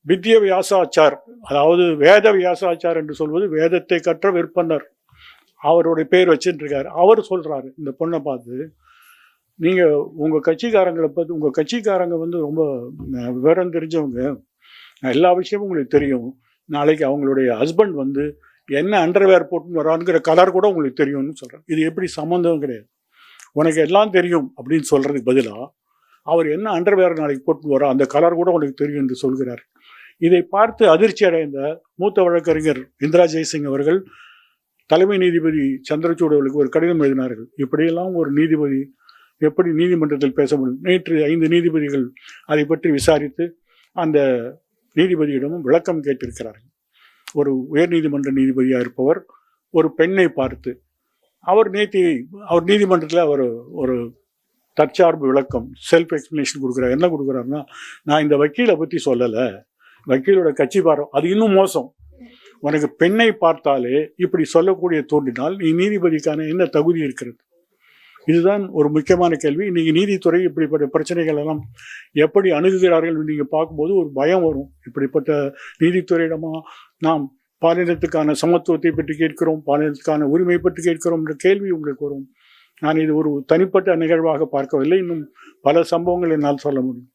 வித்ய வியாசாச்சார், அதாவது வேத வியாசாச்சார் என்று சொல்வது வேதத்தை கற்ற விற்பனர், அவருடைய பேர் வச்சுட்டு இருக்காரு. அவர் சொல்றாரு இந்த பொண்ணை பார்த்து, நீங்க உங்க கட்சிக்காரங்களை பார்த்து, உங்க கட்சிக்காரங்க வந்து ரொம்ப விவரம் தெரிஞ்சவங்க, எல்லா விஷயமும் உங்களுக்கு தெரியும். நாளைக்கு அவங்களுடைய ஹஸ்பண்ட் வந்து என்ன அண்டர்வேர் போட்டுன்னு வரான்ங்கிற கலர் கூட உங்களுக்கு தெரியும்னு சொல்றாரு. இது எப்படி சம்மந்தம் கிடையாது. உனக்கு எல்லாம் தெரியும் அப்படின்னு சொல்றதுக்கு பதிலாக அவர் என்ன அண்டர்வேர் நாளைக்கு போட்டு வரா அந்த கலர் கூட உனக்கு தெரியும் என்று சொல்கிறார். இதை பார்த்து அதிர்ச்சி அடைந்த மூத்த வழக்கறிஞர் இந்திரா ஜெய்சிங் அவர்கள் தலைமை நீதிபதி சந்திரசூட் அவர்களுக்கு ஒரு கடிதம் எழுதினார்கள். இப்படியெல்லாம் ஒரு நீதிபதி எப்படி நீதிமன்றத்தில் பேச முடியும்? நேற்று 5 நீதிபதிகள் அதை பற்றி விசாரித்து அந்த நீதிபதியிடமும் விளக்கம் கேட்டிருக்கிறார்கள். ஒரு உயர்நீதிமன்ற நீதிபதியாக இருப்பவர் ஒரு பெண்ணை பார்த்து அவர் நீதிமன்றத்தில் அவர் ஒரு தற்சார்பு விளக்கம், செல்ஃப் எக்ஸ்பிளனேஷன் கொடுக்குறாரு. என்ன கொடுக்குறாருன்னா, நான் இந்த வக்கீலை பற்றி சொல்லலை, வக்கீலோட கட்சி பாரம், அது இன்னும் மோசம். உனக்கு பெண்ணை பார்த்தாலே இப்படி சொல்லக்கூடிய தோன்றினால் நீ நீதிபதிக்கான என்ன தகுதி இருக்கிறது? இதுதான் ஒரு முக்கியமான கேள்வி. இன்னைக்கு நீதித்துறை இப்படிப்பட்ட பிரச்சனைகள் எல்லாம் எப்படி அணுகுகிறார்கள் நீங்க பார்க்கும்போது ஒரு பயம் வரும். இப்படிப்பட்ட நீதித்துறையிடமா நாம் பாலினத்துக்கான சமத்துவத்தை பற்றி கேட்கிறோம், பாலினத்துக்கான உரிமை பற்றி கேட்கிறோம் என்ற கேள்வி உங்களுக்கு வரும். நான் இது ஒரு தனிப்பட்ட நிகழ்வாக பார்க்கவில்லை. இன்னும் பல சம்பவங்கள் என்னால் சொல்ல முடியும்.